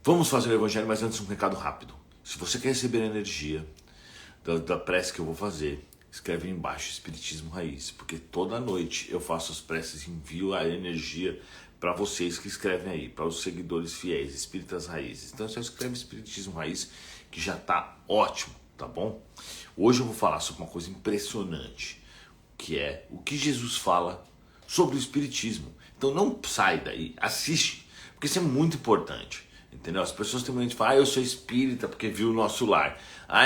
Vamos fazer o evangelho, mas antes um recado rápido. Se você quer receber a energia da prece que eu vou fazer, escreve aí embaixo, Espiritismo Raiz, porque toda noite eu faço as preces e envio a energia para vocês que escrevem aí, para os seguidores fiéis, Espíritas Raízes. Então você escreve Espiritismo Raiz, que já tá ótimo, tá bom? Hoje eu vou falar sobre uma coisa impressionante, que é o que Jesus fala sobre o Espiritismo. Então não sai daí, assiste, porque isso é muito importante. Entendeu? As pessoas têm muito de falar, eu sou espírita porque viu o nosso lar.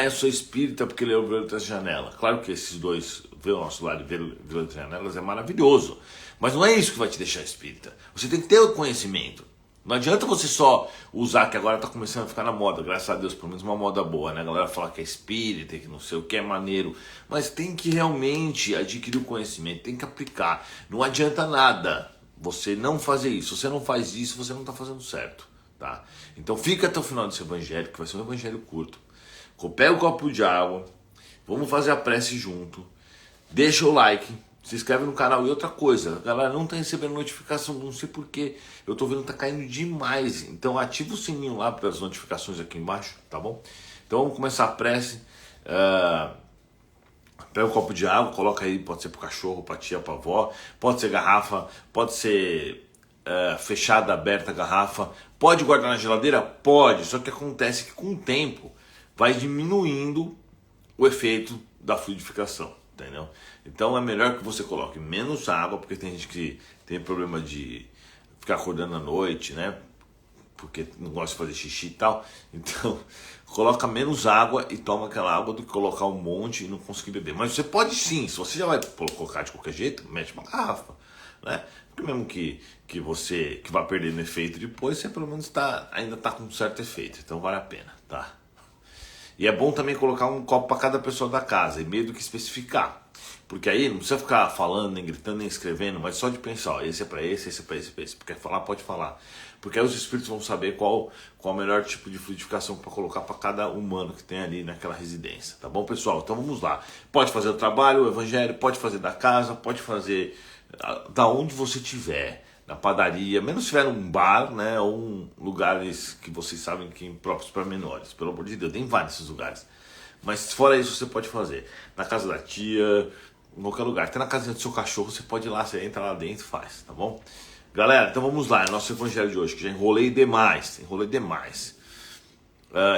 Eu sou espírita porque leu Ver Outras Janelas. Claro que esses dois, ver o nosso lar e ver Outras Janelas, é maravilhoso. Mas não é isso que vai te deixar espírita. Você tem que ter o conhecimento. Não adianta você só usar, que agora tá começando a ficar na moda, graças a Deus, pelo menos uma moda boa, né? A galera fala que é espírita, que não sei o que, é maneiro. Mas tem que realmente adquirir o conhecimento, tem que aplicar. Não adianta nada você não fazer isso. Se você não faz isso, você não tá fazendo certo. Tá? Então fica até o final desse evangelho, que vai ser um evangelho curto. Pega o copo de água, vamos fazer a prece junto, deixa o like, se inscreve no canal. E outra coisa, a galera não tá recebendo notificação, não sei porquê, eu tô vendo que tá caindo demais. Então ativa o sininho lá para as notificações aqui embaixo, tá bom? Então vamos começar a prece. Pega um copo de água, coloca aí, pode ser pro cachorro, pra tia, pra avó, pode ser garrafa, pode ser fechada, aberta a garrafa. Pode guardar na geladeira? Pode, só que acontece que com o tempo vai diminuindo o efeito da fluidificação, entendeu? Então é melhor que você coloque menos água, porque tem gente que tem problema de ficar acordando à noite, né? Porque não gosta de fazer xixi e tal. Então coloca menos água e toma aquela água do que colocar um monte e não conseguir beber. Mas você pode sim, se você já vai colocar de qualquer jeito, mete uma garrafa, né? Porque mesmo que você que vai perder no efeito depois, você pelo menos ainda está com um certo efeito, então vale a pena, tá? E é bom também colocar um copo para cada pessoa da casa, e meio do que especificar, porque aí não precisa ficar falando, nem gritando, nem escrevendo, mas só de pensar, ó, esse é para esse é para esse, porque falar pode falar, porque aí os espíritos vão saber qual o melhor tipo de fluidificação para colocar para cada humano que tem ali naquela residência, tá bom, pessoal? Então vamos lá, pode fazer o trabalho, o evangelho, pode fazer da casa, pode fazer da onde você estiver, na padaria, menos se tiver um bar, né, ou lugares que vocês sabem que são próprios para menores, pelo amor de Deus, tem vários desses lugares. Mas fora isso você pode fazer na casa da tia, em qualquer lugar, até na casa do seu cachorro você pode ir lá, você entra lá dentro e faz, tá bom? Galera, então vamos lá, é nosso evangelho de hoje, que já enrolei demais.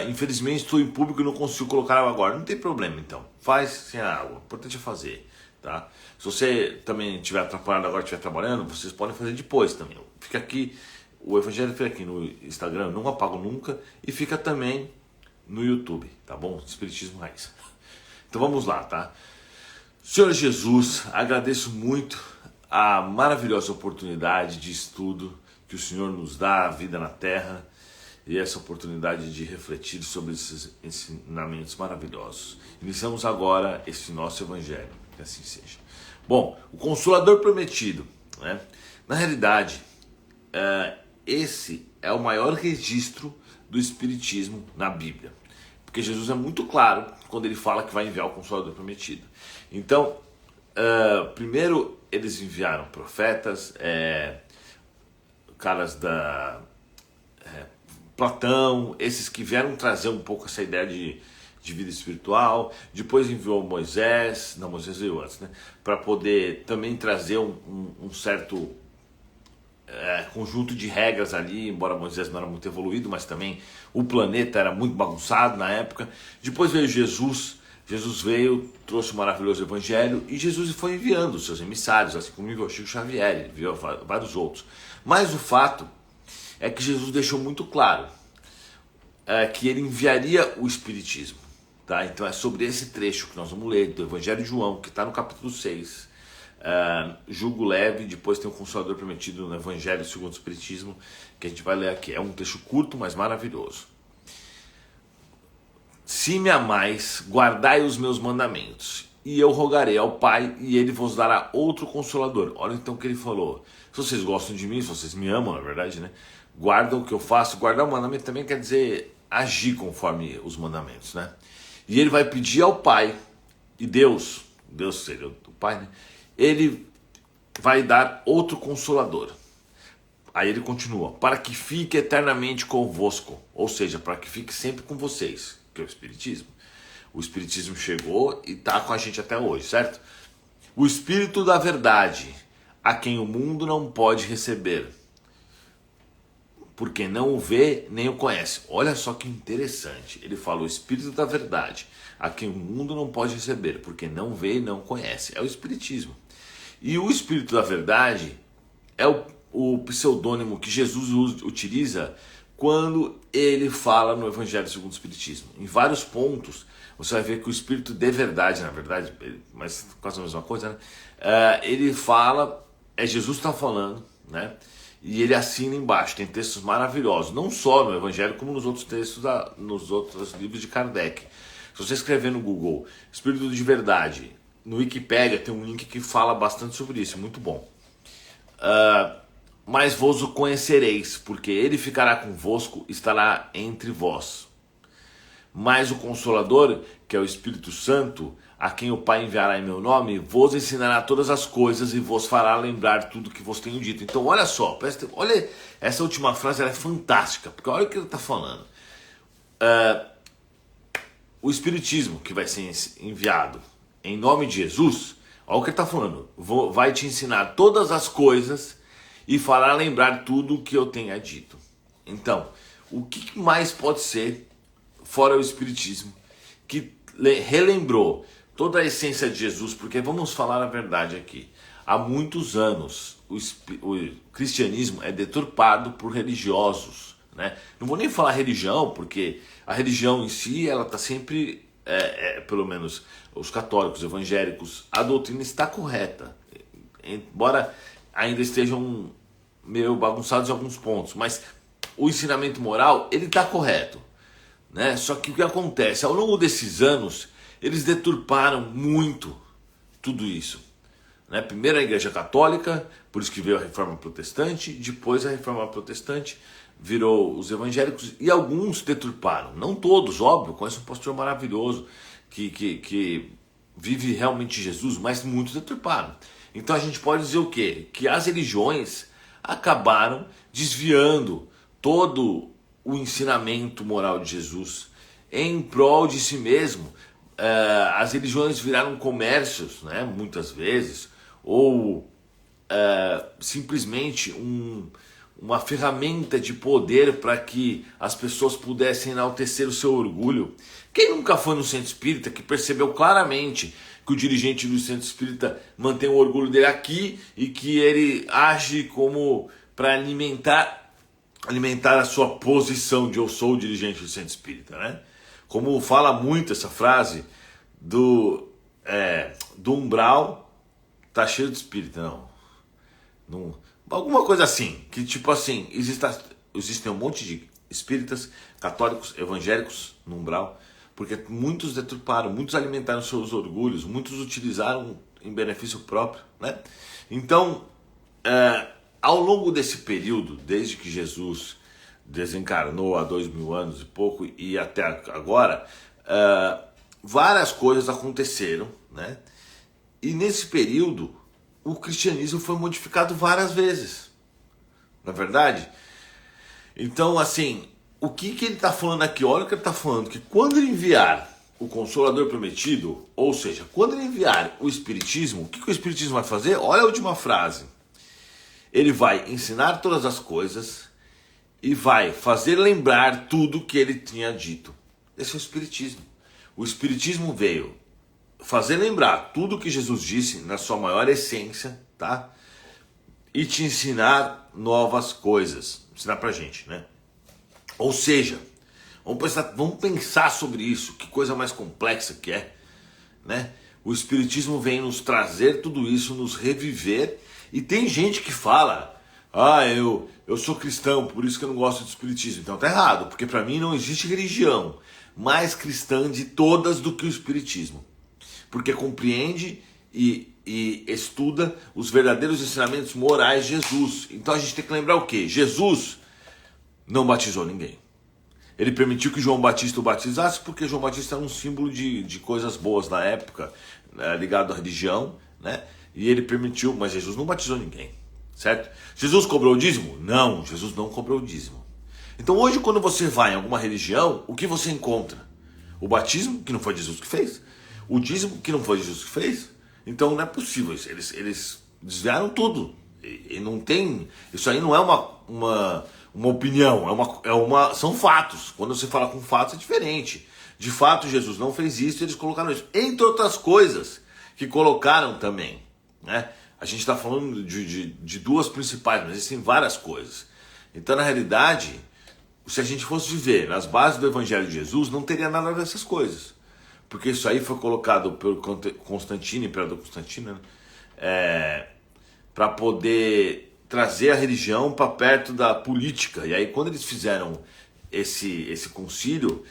Infelizmente estou em público e não consigo colocar água agora, não tem problema então, faz sem água, o importante é fazer. Tá? Se você também estiver atrapalhado agora, estiver trabalhando, vocês podem fazer depois também. Fica aqui, o evangelho fica aqui no Instagram, não apago nunca, e fica também no YouTube, tá bom? Espiritismo Raiz. Então vamos lá, tá? Senhor Jesus, agradeço muito a maravilhosa oportunidade de estudo que o Senhor nos dá, a vida na Terra, e essa oportunidade de refletir sobre esses ensinamentos maravilhosos. Iniciamos agora esse nosso evangelho. Que assim seja. Bom, o Consolador Prometido, né? Na realidade, esse é o maior registro do Espiritismo na Bíblia, porque Jesus é muito claro quando ele fala que vai enviar o Consolador Prometido. Então, primeiro eles enviaram profetas, caras da Platão, esses que vieram trazer um pouco essa ideia de vida espiritual. Depois enviou Moisés, não, Moisés veio antes, né? Para poder também trazer um certo conjunto de regras ali, embora Moisés não era muito evoluído, mas também o planeta era muito bagunçado na época. Depois veio Jesus veio, trouxe o maravilhoso evangelho, e Jesus foi enviando os seus emissários, assim como enviou Chico Xavier, ele enviou vários outros. Mas o fato é que Jesus deixou muito claro que ele enviaria o Espiritismo. Tá? Então é sobre esse trecho que nós vamos ler do Evangelho de João, que está no capítulo 6, Jugo Leve, depois tem o Consolador Prometido no Evangelho segundo o Espiritismo, que a gente vai ler aqui. É um trecho curto, mas maravilhoso. Se me amais, guardai os meus mandamentos, e eu rogarei ao Pai, e ele vos dará outro Consolador. Olha então o que ele falou. Se vocês gostam de mim, se vocês me amam, na verdade, né? Guardam o que eu faço. Guardar o mandamento também quer dizer agir conforme os mandamentos, né? E ele vai pedir ao Pai, e Deus seria o Pai, né? Ele vai dar outro Consolador. Aí ele continua, para que fique eternamente convosco, ou seja, para que fique sempre com vocês, que é o Espiritismo. O Espiritismo chegou e está com a gente até hoje, certo? O Espírito da Verdade, a quem o mundo não pode receber, porque não o vê nem o conhece. Olha só que interessante, ele fala o Espírito da Verdade, a quem o mundo não pode receber, porque não vê e não conhece. É o Espiritismo. E o Espírito da Verdade é o pseudônimo que Jesus utiliza quando ele fala no Evangelho segundo o Espiritismo. Em vários pontos, você vai ver que o Espírito de Verdade, na verdade, mas quase a mesma coisa, né? Ele fala, Jesus está falando, né? E ele assina embaixo, tem textos maravilhosos, não só no Evangelho, como nos outros textos, nos outros livros de Kardec. Se você escrever no Google, Espírito de Verdade, no Wikipedia tem um link que fala bastante sobre isso, muito bom. Mas vos o conhecereis, porque ele ficará convosco, estará entre vós. Mas o Consolador, que é o Espírito Santo, a quem o Pai enviará em meu nome, vos ensinará todas as coisas e vos fará lembrar tudo que vos tenho dito. Então olha só, olha, essa última frase ela é fantástica, porque olha o que ele está falando. O Espiritismo que vai ser enviado em nome de Jesus, olha o que ele está falando, vai te ensinar todas as coisas e fará lembrar tudo o que eu tenha dito. Então, o que mais pode ser, fora o Espiritismo, que relembrou toda a essência de Jesus? Porque vamos falar a verdade aqui. Há muitos anos o cristianismo é deturpado por religiosos, né? Não vou nem falar religião, porque a religião em si ela está sempre, pelo menos os católicos, evangélicos, a doutrina está correta, embora ainda estejam meio bagunçados em alguns pontos, mas o ensinamento moral ele está correto, né? Só que o que acontece, ao longo desses anos, eles deturparam muito tudo isso, né? Primeiro a Igreja Católica, por isso que veio a Reforma Protestante, depois a Reforma Protestante virou os evangélicos e alguns deturparam, não todos, óbvio, conheço um pastor maravilhoso que vive realmente Jesus, mas muitos deturparam. Então a gente pode dizer o quê? Que as religiões acabaram desviando todo o ensinamento moral de Jesus em prol de si mesmo. As religiões viraram comércios, né, muitas vezes, ou simplesmente uma ferramenta de poder para que as pessoas pudessem enaltecer o seu orgulho. Quem nunca foi no centro espírita que percebeu claramente que o dirigente do centro espírita mantém o orgulho dele aqui e que ele age como para alimentar a sua posição de eu sou o dirigente do centro espírita, né? Como fala muito essa frase do umbral tá cheio de espírita, não, alguma coisa assim, que tipo assim, existem um monte de espíritas, católicos, evangélicos no umbral, porque muitos deturparam, muitos alimentaram seus orgulhos, muitos utilizaram em benefício próprio, né? Então, ao longo desse período, desde que Jesus desencarnou há 2000 anos e pouco e até agora, várias coisas aconteceram, né? E nesse período, o cristianismo foi modificado várias vezes, não é verdade? Então, assim, o que ele está falando aqui? Olha o que ele está falando, que quando ele enviar o Consolador Prometido, ou seja, quando ele enviar o Espiritismo, o que o Espiritismo vai fazer? Olha a última frase. Ele vai ensinar todas as coisas e vai fazer lembrar tudo que ele tinha dito. Esse é o Espiritismo. O Espiritismo veio fazer lembrar tudo que Jesus disse na sua maior essência, tá? E te ensinar novas coisas. Ensinar pra gente, né? Ou seja, vamos pensar sobre isso, que coisa mais complexa que é, né? O Espiritismo vem nos trazer tudo isso, nos reviver, e tem gente que fala, eu sou cristão, por isso que eu não gosto do Espiritismo. Então tá errado, porque para mim não existe religião mais cristã de todas do que o Espiritismo, porque compreende e estuda os verdadeiros ensinamentos morais de Jesus. Então a gente tem que lembrar o quê? Jesus não batizou ninguém. Ele permitiu que João Batista o batizasse porque João Batista era um símbolo de coisas boas na época, ligado à religião, né? E ele permitiu, mas Jesus não batizou ninguém. certo? Jesus cobrou o dízimo? Não, Jesus não cobrou o dízimo. Então hoje quando você vai em alguma religião, o que você encontra? O batismo, que não foi Jesus que fez. O dízimo, que não foi Jesus que fez. Então não é possível. Eles desviaram tudo. E não tem. Isso aí não é uma opinião, são fatos. Quando você fala com fatos é diferente. De fato, Jesus não fez isso e eles colocaram isso. Entre outras coisas que colocaram também. Né? A gente está falando de duas principais, mas existem várias coisas. Então, na realidade, se a gente fosse viver nas bases do Evangelho de Jesus, não teria nada dessas coisas. Porque isso aí foi colocado pelo Constantino, imperador Constantino, né? Para poder trazer a religião para perto da política. E aí quando eles fizeram esse concílio,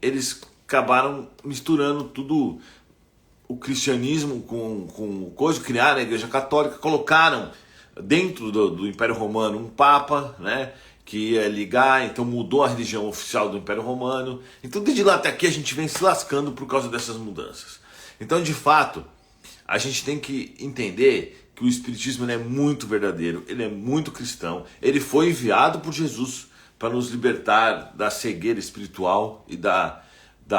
eles acabaram misturando tudo, o cristianismo com coisa, criaram a Igreja Católica, colocaram dentro do Império Romano um Papa, né, que ia ligar, então mudou a religião oficial do Império Romano. Então desde lá até aqui a gente vem se lascando por causa dessas mudanças. Então de fato, a gente tem que entender que o Espiritismo é muito verdadeiro, ele é muito cristão, ele foi enviado por Jesus para nos libertar da cegueira espiritual e da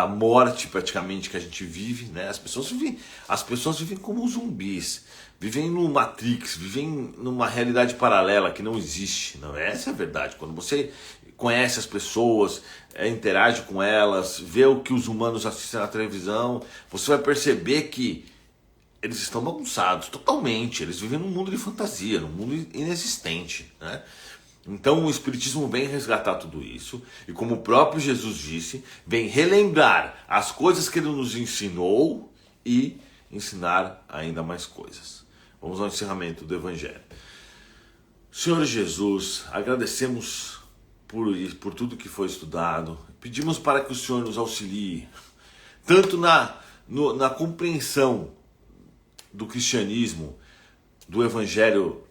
morte praticamente que a gente vive, né? As pessoas vivem como zumbis, vivem no Matrix, vivem numa realidade paralela que não existe, não? Essa é a verdade. Quando você conhece as pessoas, interage com elas, vê o que os humanos assistem na televisão, você vai perceber que eles estão bagunçados totalmente, eles vivem num mundo de fantasia, num mundo inexistente, né? Então o Espiritismo vem resgatar tudo isso, e como o próprio Jesus disse, vem relembrar as coisas que ele nos ensinou e ensinar ainda mais coisas. Vamos ao encerramento do Evangelho. Senhor Jesus, agradecemos por tudo que foi estudado, pedimos para que o Senhor nos auxilie, tanto na compreensão do cristianismo, do Evangelho,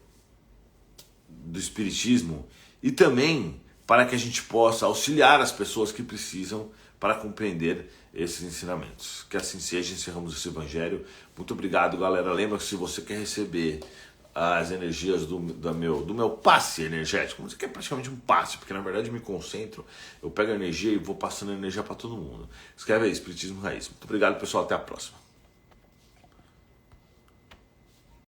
do Espiritismo, e também para que a gente possa auxiliar as pessoas que precisam para compreender esses ensinamentos. Que assim seja, encerramos esse Evangelho. Muito obrigado, galera. Lembra que se você quer receber as energias do meu passe energético, isso aqui é praticamente um passe, porque na verdade eu me concentro, eu pego a energia e vou passando a energia para todo mundo. Escreve aí, Espiritismo Raiz. Muito obrigado, pessoal. Até a próxima.